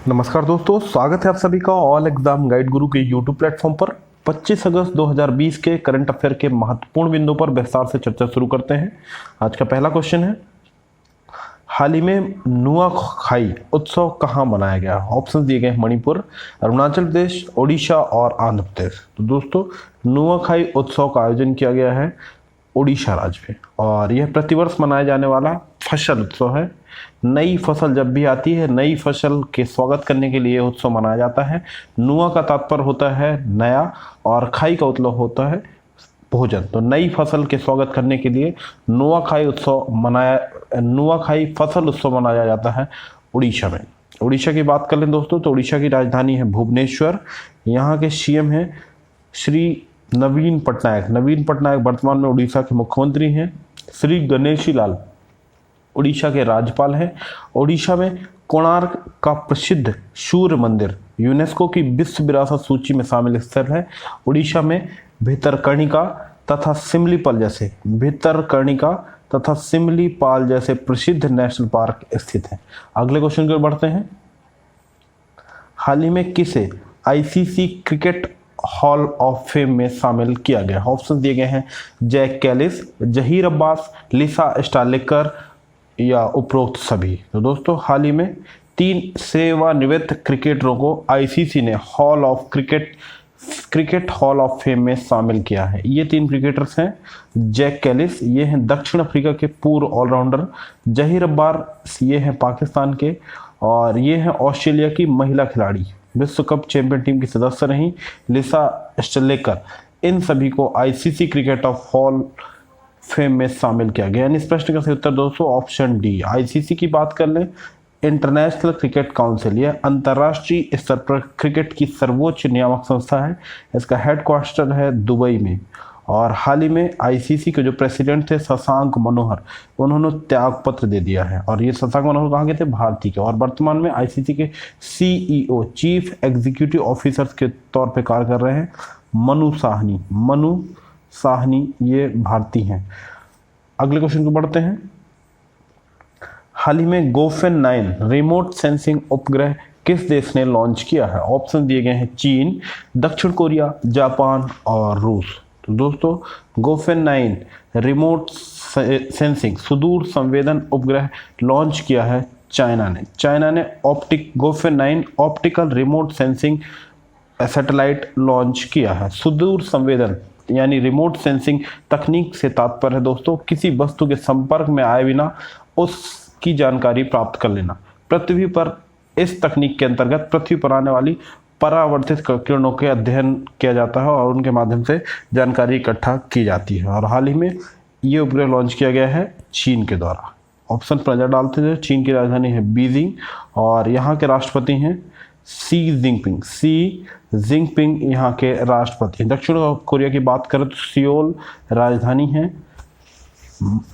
नमस्कार दोस्तों, स्वागत है आप सभी का ऑल एग्जाम गाइड गुरु के यूट्यूब प्लेटफॉर्म पर। 25 अगस्त 2020 के करंट अफेयर के महत्वपूर्ण बिंदु पर विस्तार से चर्चा शुरू करते हैं। आज का पहला क्वेश्चन है, हाल ही में नुआखाई उत्सव कहाँ मनाया गया? ऑप्शन दिए गए हैं मणिपुर, अरुणाचल प्रदेश, ओडिशा और आंध्र प्रदेश। तो दोस्तों, नुआखाई उत्सव का आयोजन किया गया है ओडिशा राज्य में और यह प्रतिवर्ष मनाया जाने वाला फसल उत्सव है। नई फसल जब भी आती है, नई फसल के स्वागत करने के लिए उत्सव मनाया जाता है। नुआ का तात्पर्य होता है नया और खाई का मतलब होता है भोजन। तो नई फसल के स्वागत करने के लिए नुआखाई फसल उत्सव मनाया जाता है उड़ीसा में। उड़ीसा की बात कर लें दोस्तों, तो उड़ीसा की राजधानी है भुवनेश्वर। यहाँ के सीएम हैं श्री नवीन पटनायक। नवीन पटनायक वर्तमान में उड़ीसा के मुख्यमंत्री हैं। श्री गणेशी लाल उड़ीसा के राज्यपाल हैं। उड़ीसा में कोणार्क का प्रसिद्ध सूर्य मंदिर यूनेस्को की विश्व विरासत सूची में शामिल स्थल है। उड़ीसा में भितरकनिका तथा सिमलीपाल जैसे प्रसिद्ध नेशनल पार्क स्थित हैं। अगले क्वेश्चन की ओर बढ़ते हैं। हाल ही में किसे ICC cricket hall of fame में शामिल किया गया? ऑप्शन दिए गए हैं जैक कैलिस, जहीर अब्बास, लिसा स्टार्लिकर या उपरोक्त सभी। तो दोस्तों, हाल ही में 3 सेवानिवृत्त क्रिकेटरों को आईसीसी ने क्रिकेट हॉल ऑफ फेम में शामिल किया है। ये 3 क्रिकेटर्स हैं। जैक कैलिस, ये हैं दक्षिण अफ्रीका के पूर्व ऑलराउंडर। जहीर अब्बास, ये हैं पाकिस्तान के, और ये हैं ऑस्ट्रेलिया की महिला खिलाड़ी, विश्व कप चैंपियन टीम की सदस्य रहीं, लिसा स्टार्लिकर। इन सभी को ICC cricket of hall fame में शामिल किया गया। इस प्रश्न का सही उत्तर दोस्तों ऑप्शन डी। आईसीसी की बात कर लें, इंटरनेशनल क्रिकेट काउंसिल, यह अंतर्राष्ट्रीय स्तर पर क्रिकेट की सर्वोच्च नियामक संस्था है। इसका हेडक्वार्टर है दुबई में। और हाल ही में आईसीसी के जो प्रेसिडेंट थे शशांक मनोहर, उन्होंने त्याग पत्र दे दिया है। और ये शशांक मनोहर कहाँ के थे? भारतीय के। और वर्तमान में आईसीसी के सीईओ, चीफ एग्जीक्यूटिव ऑफिसर्स के तौर पे कार्य कर रहे हैं मनु साहनी, ये भारतीय हैं। अगले क्वेश्चन को बढ़ते हैं। हाल ही में गोफेन 9 रिमोट सेंसिंग उपग्रह किस देश ने लॉन्च किया है? ऑप्शन दिए गए हैं चीन, दक्षिण कोरिया, जापान और रूस। तो दोस्तों, गोफेन 9 रिमोट सेंसिंग सुदूर संवेदन उपग्रह लॉन्च किया है चाइना ने गोफेन 9 optical remote sensing satellite launch किया है। सुदूर संवेदन यानी रिमोट सेंसिंग तकनीक से तात्पर्य है दोस्तों किसी वस्तु के संपर्क में आए बिना उसकी जानकारी प्राप्त कर लेना। पृथ्वी पर इस तकनीक के अंतर्गत पृथ्वी पर आने वाली परावर्तित किरणों के अध्ययन किया जाता है और उनके माध्यम से जानकारी इकट्ठा की जाती है। और हाल ही में ये उपग्रह लॉन्च किया गया है चीन के द्वारा। ऑप्शन पर नजर डालते थे। चीन की राजधानी है बीजिंग और यहाँ के राष्ट्रपति हैं शी जिनपिंग यहाँ के राष्ट्रपति। दक्षिण कोरिया की बात करें तो सियोल राजधानी है।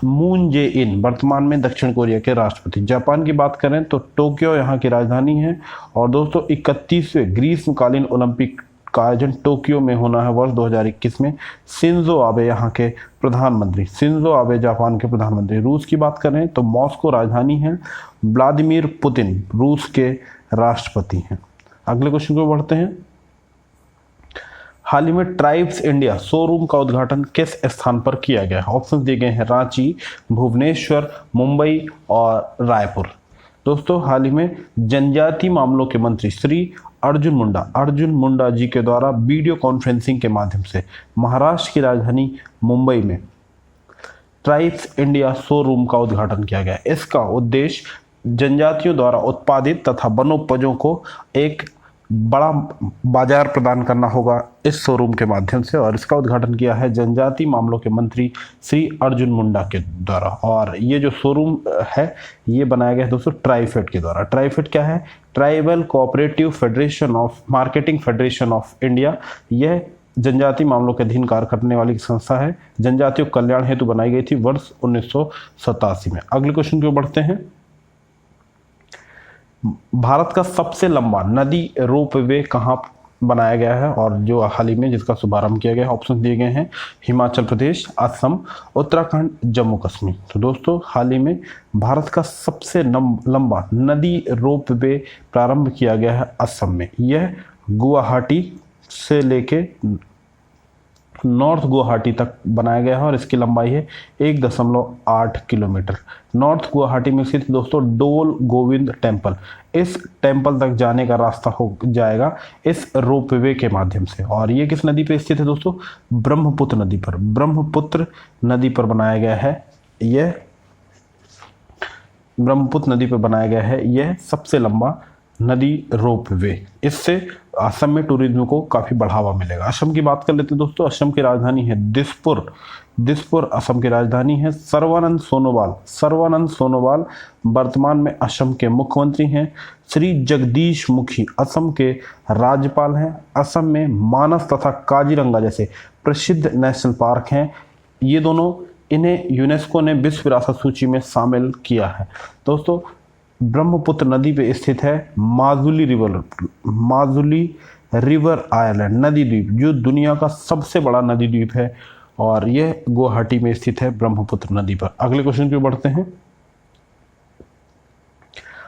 मून जे इन वर्तमान में दक्षिण कोरिया के राष्ट्रपति। जापान की बात करें तो टोक्यो यहाँ की राजधानी है। और दोस्तों, 31वें ग्रीष्मकालीन ओलंपिक का आयोजन टोक्यो में होना है वर्ष 2021 में। शिंजो आबे यहाँ के प्रधानमंत्री, जापान के प्रधानमंत्री। रूस की बात करें तो मॉस्को राजधानी है। व्लादिमीर पुतिन रूस के राष्ट्रपति हैं। अगले क्वेश्चन को बढ़ते हैं। हाल ही में ट्राइब्स इंडिया शोरूम का उद्घाटन किस स्थान पर किया गया? ऑप्शन दिए गए हैं रांची, भुवनेश्वर, मुंबई और रायपुर। दोस्तों, हाल ही में जनजातीय मामलों के मंत्री श्री अर्जुन मुंडा जी के द्वारा वीडियो कॉन्फ्रेंसिंग के माध्यम से महाराष्ट्र की राजधानी मुंबई में ट्राइब्स इंडिया शोरूम का उद्घाटन किया गया। इसका उद्देश्य जनजातियों द्वारा उत्पादित तथा वनोपजों को एक बड़ा बाजार प्रदान करना होगा इस शोरूम के माध्यम से। और इसका उद्घाटन किया है जनजातीय मामलों के मंत्री श्री अर्जुन मुंडा के द्वारा। और ये जो शोरूम है ये बनाया गया है दोस्तों ट्राइफेड के द्वारा। ट्राइफेड क्या है? Tribal cooperative marketing federation of India. यह जनजातीय मामलों के अधीन कार्य करने वाली संस्था है। जनजातियों कल्याण हेतु बनाई गई थी वर्ष 1987 में। अगले क्वेश्चन की ओर बढ़ते हैं। भारत का सबसे लंबा नदी रोपवे कहाँ बनाया गया है और जो हाल ही में जिसका शुभारंभ किया गया है। ऑप्शन दिए गए हैं हिमाचल प्रदेश, असम, उत्तराखंड, जम्मू कश्मीर। तो दोस्तों हाल ही में भारत का सबसे लंबा नदी रोपवे प्रारंभ किया गया है असम में। यह गुवाहाटी से लेके नॉर्थ गुवाहाटी तक बनाया गया है और इसकी लंबाई है 1.8 किलोमीटर। नॉर्थ गुवाहाटी में स्थित दोस्तों डोल गोविंद टेम्पल, इस टेम्पल तक जाने का रास्ता हो जाएगा इस रोपवे के माध्यम से। और ये किस नदी पे स्थित है दोस्तों? ब्रह्मपुत्र नदी पर। ब्रह्मपुत्र नदी पर बनाया गया है यह, ब्रह्मपुत्र नदी पर बनाया गया है यह सबसे लंबा नदी रोपवे। इससे असम में टूरिज्म को काफ़ी बढ़ावा मिलेगा। असम की बात कर लेते हैं दोस्तों। असम की राजधानी है दिसपुर। दिसपुर असम की राजधानी है। सर्बानंद सोनोवाल वर्तमान में असम के मुख्यमंत्री हैं। श्री जगदीश मुखी असम के राज्यपाल हैं। असम में मानस तथा काजीरंगा जैसे प्रसिद्ध नेशनल पार्क हैं। ये दोनों, इन्हें यूनेस्को ने विश्व विरासत सूची में शामिल किया है। दोस्तों ब्रह्मपुत्र नदी पे स्थित है माजुली रिवर आइलैंड नदी द्वीप, जो दुनिया का सबसे बड़ा नदी द्वीप है और यह गुवाहाटी में स्थित है ब्रह्मपुत्र नदी पर। अगले क्वेश्चन की ओर बढ़ते हैं।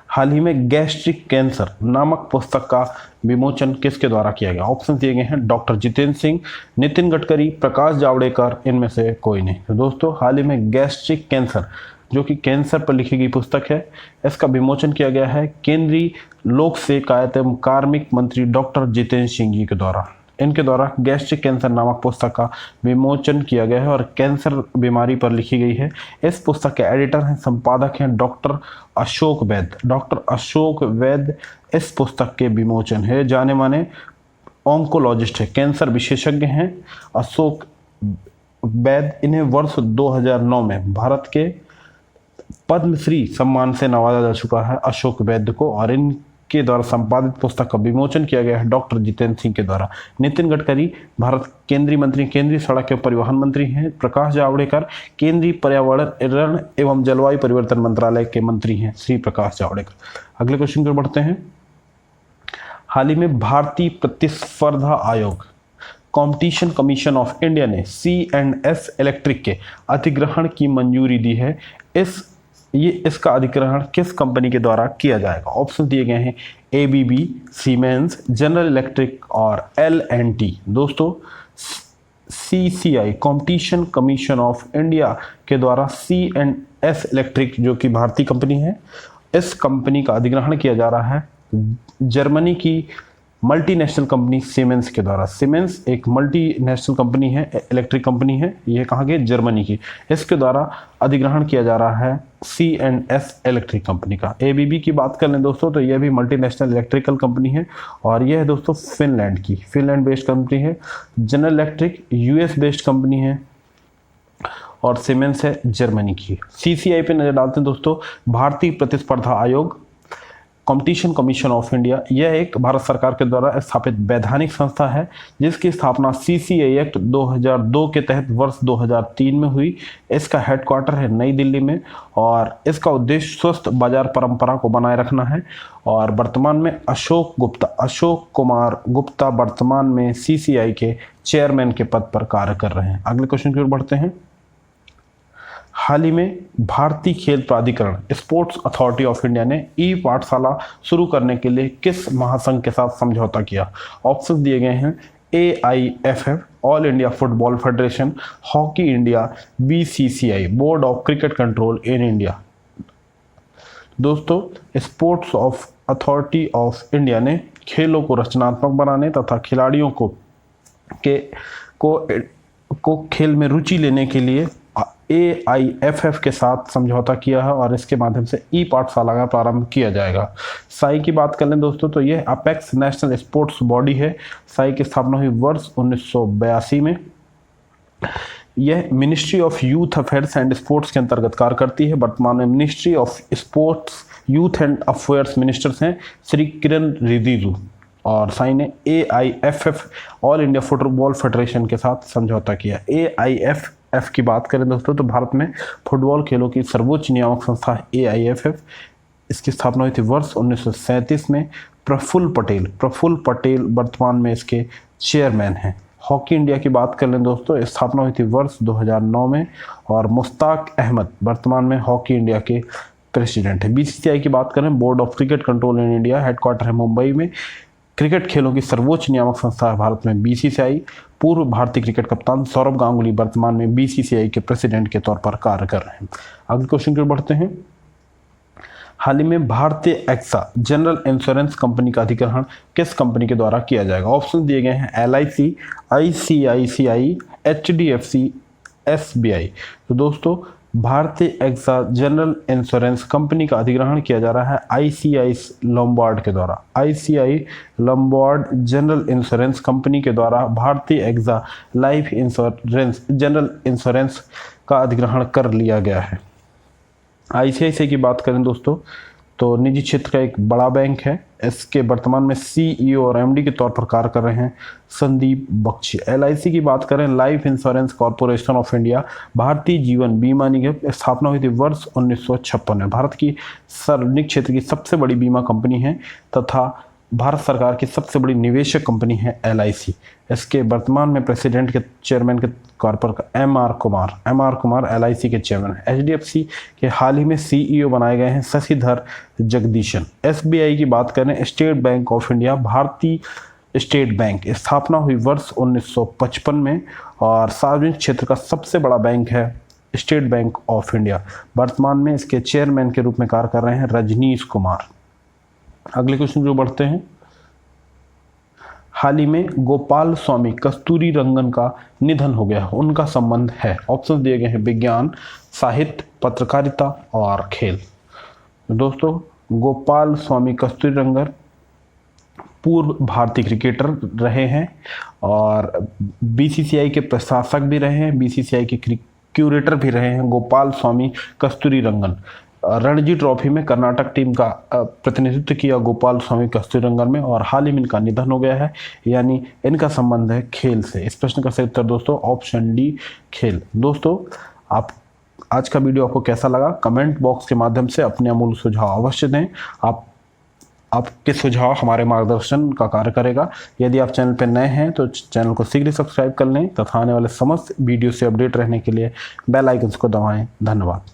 हाल ही में गैस्ट्रिक कैंसर नामक पुस्तक का विमोचन किसके द्वारा किया गया? ऑप्शन दिए गए हैं डॉक्टर जितेंद्र सिंह, नितिन गडकरी, प्रकाश जावड़ेकर, इनमें से कोई नहीं। तो दोस्तों हाल ही में गैस्ट्रिक कैंसर, जो कि कैंसर पर लिखी गई पुस्तक है, इसका विमोचन किया गया है केंद्रीय लोक सेवायत एवं कार्मिक मंत्री डॉक्टर जितेंद्र सिंह जी के द्वारा। इनके द्वारा गैस्ट्रिक कैंसर नामक पुस्तक का विमोचन किया गया है और कैंसर बीमारी पर लिखी गई है। इस पुस्तक के एडिटर हैं, संपादक हैं डॉक्टर अशोक वैद। डॉक्टर अशोक वैद इस पुस्तक के विमोचन है। जाने माने ऑन्कोलॉजिस्ट है, कैंसर विशेषज्ञ हैं अशोक वैद। इन्हें वर्ष 2009 में भारत के पद्मश्री सम्मान से नवाजा जा चुका है अशोक वैद्य को, और इनके द्वारा संपादित पुस्तक का विमोचन किया गया है डॉक्टर जितेंद्र सिंह के द्वारा। नितिन गडकरी भारत केंद्रीय मंत्री, केंद्रीय सड़क एवं परिवहन मंत्री हैं। प्रकाश जावड़ेकर केंद्रीय पर्यावरण एवं जलवायु परिवर्तन मंत्रालय के मंत्री हैं, श्री प्रकाश जावड़ेकर। अगले क्वेश्चन की ओर बढ़ते हैं। हाल ही में भारतीय प्रतिस्पर्धा आयोग कंपटीशन कमीशन ऑफ इंडिया ने C&S इलेक्ट्रिक के अधिग्रहण की मंजूरी दी है। इसका अधिग्रहण किस कंपनी के द्वारा किया जाएगा? ऑप्शन दिए गए हैं ABB, सीमेंस, जनरल इलेक्ट्रिक और L&T। दोस्तों CCI competition commission of India के द्वारा C&S इलेक्ट्रिक, जो कि भारतीय कंपनी है, इस कंपनी का अधिग्रहण किया जा रहा है जर्मनी की मल्टीनेशनल कंपनी सीमेंस के द्वारा। सीमेंस एक मल्टीनेशनल कंपनी है, इलेक्ट्रिक कंपनी है, यह कहाँ की? जर्मनी की। इसके द्वारा अधिग्रहण किया जा रहा है C&S इलेक्ट्रिक कंपनी का। ABB की बात कर लें दोस्तों तो यह भी मल्टीनेशनल इलेक्ट्रिकल कंपनी है और यह है दोस्तों फिनलैंड बेस्ड कंपनी है। General electric US based company है और सीमेंस है जर्मनी की। CCI पे नजर डालते हैं दोस्तों। भारतीय प्रतिस्पर्धा आयोग कंपटीशन कमीशन ऑफ इंडिया, यह एक भारत सरकार के द्वारा स्थापित वैधानिक संस्था है जिसकी स्थापना CCI एक्ट 2002 के तहत वर्ष 2003 में हुई। इसका हेडक्वार्टर है नई दिल्ली में और इसका उद्देश्य स्वस्थ बाजार परंपरा को बनाए रखना है। और वर्तमान में अशोक कुमार गुप्ता वर्तमान में CCI के चेयरमैन के पद पर कार्य कर रहे हैं। अगले क्वेश्चन की ओर बढ़ते हैं। हाल ही में भारतीय खेल प्राधिकरण स्पोर्ट्स अथॉरिटी ऑफ इंडिया ने पाठशाला शुरू करने के लिए किस महासंघ के साथ समझौता किया? ऑप्शन दिए गए हैं AIFF, all India football federation, hockey India, BCCI, board of cricket control in India. दोस्तों sports of authority of India ने खेलों को रचनात्मक बनाने तथा खिलाड़ियों को खेल में रुचि लेने के लिए AIFF के साथ समझौता किया है और इसके माध्यम से पाठशाला का प्रारंभ किया जाएगा। साई की बात कर लें दोस्तों तो यह अपेक्स नेशनल स्पोर्ट्स बॉडी है। साई की स्थापना हुई वर्ष 1982 में। यह ministry of youth affairs and sports के अंतर्गत कार्य करती है। वर्तमान में ministry of sports youth and affairs ministers हैं श्री किरण रिजिजू, और साई ने AIFF all India football federation के साथ समझौता किया। AIFF की बात करें दोस्तों तो भारत में फुटबॉल खेलों की सर्वोच्च नियामक संस्था है AIFF। इसकी स्थापना हुई थी वर्ष 1937 में। प्रफुल्ल पटेल वर्तमान में इसके चेयरमैन हैं। हॉकी इंडिया की बात कर लें दोस्तों, स्थापना हुई थी वर्ष 2009 में और मुश्ताक अहमद वर्तमान में हॉकी इंडिया के प्रेसिडेंट है। बीसीसीआई की बात करें, board of cricket control in India, headquarter है मुंबई में। क्रिकेट खेलों की सर्वोच्च नियामक संस्था है भारत में बीसीसीआई। पूर्व भारतीय क्रिकेट कप्तान सौरभ गांगुली वर्तमान में बीसीसीआई के प्रेसिडेंट के तौर पर कार्य कर रहे हैं। अगले क्वेश्चन की ओर बढ़ते हैं। हाल ही में भारतीय एक्सा जनरल इंश्योरेंस कंपनी का अधिग्रहण किस कंपनी के द्वारा किया जाएगा? ऑप्शन दिए गए हैं LIC, ICICI, HDFC, SBI। तो दोस्तों भारतीय एक्सा जनरल इंश्योरेंस कंपनी का अधिग्रहण किया जा रहा है ICI लॉम्बार्ड के द्वारा। ICI Lombard general insurance company के द्वारा भारतीय AXA life insurance general insurance का अधिग्रहण कर लिया गया है। ICICI की बात करें दोस्तों तो निजी क्षेत्र का एक बड़ा बैंक है। इसके वर्तमान में CEO और MD के तौर पर कार्य कर रहे हैं संदीप बख्शी। LIC की बात करें, life insurance corporation of India, Bharatiya Jeevan बीमा निगम, स्थापना हुई थी वर्ष 1956 में। भारत की सार्वजनिक क्षेत्र की सबसे बड़ी बीमा कंपनी है तथा भारत सरकार की सबसे बड़ी निवेशक कंपनी है LIC। इसके वर्तमान में प्रेसिडेंट के चेयरमैन के तौर पर MR कुमार LIC के चेयरमैन है। HDFC के हाल ही में CEO बनाए गए हैं शशिधर जगदीशन। SBI की बात करें, स्टेट बैंक ऑफ इंडिया, भारतीय स्टेट बैंक, स्थापना हुई वर्ष 1955 में और सार्वजनिक क्षेत्र का सबसे बड़ा बैंक है स्टेट बैंक ऑफ इंडिया। वर्तमान में इसके चेयरमैन के रूप में कार्य कर रहे हैं रजनीश कुमार। अगले क्वेश्चन जो बढ़ते हैं। हाल ही में गोपाल स्वामी कस्तूरी रंगन का निधन हो गया, उनका संबंध है? ऑप्शन दिए गए हैं विज्ञान, साहित्य, पत्रकारिता और खेल। दोस्तों गोपाल स्वामी कस्तूरी रंगन पूर्व भारतीय क्रिकेटर रहे हैं और बीसीसीआई के प्रशासक भी रहे हैं, बीसीसीआई के क्यूरेटर भी रहे हैं गोपाल स्वामी कस्तूरी रंगन। रणजी ट्रॉफी में कर्नाटक टीम का प्रतिनिधित्व किया गोपाल स्वामी कस्तूरी रंगन में और हाल ही में इनका निधन हो गया है, यानी इनका संबंध है खेल से। इस प्रश्न का सही उत्तर दोस्तों ऑप्शन डी खेल। दोस्तों आप आज का वीडियो आपको कैसा लगा? कमेंट बॉक्स के माध्यम से अपने अमूल्य सुझाव अवश्य दें। आपके सुझाव हमारे मार्गदर्शन का कार्य करेगा। यदि आप चैनल पर नए हैं तो चैनल को शीघ्र सब्सक्राइब कर लें तथा आने वाले समस्त वीडियो से अपडेट रहने के लिए बेल आइकन को दबाएं। धन्यवाद।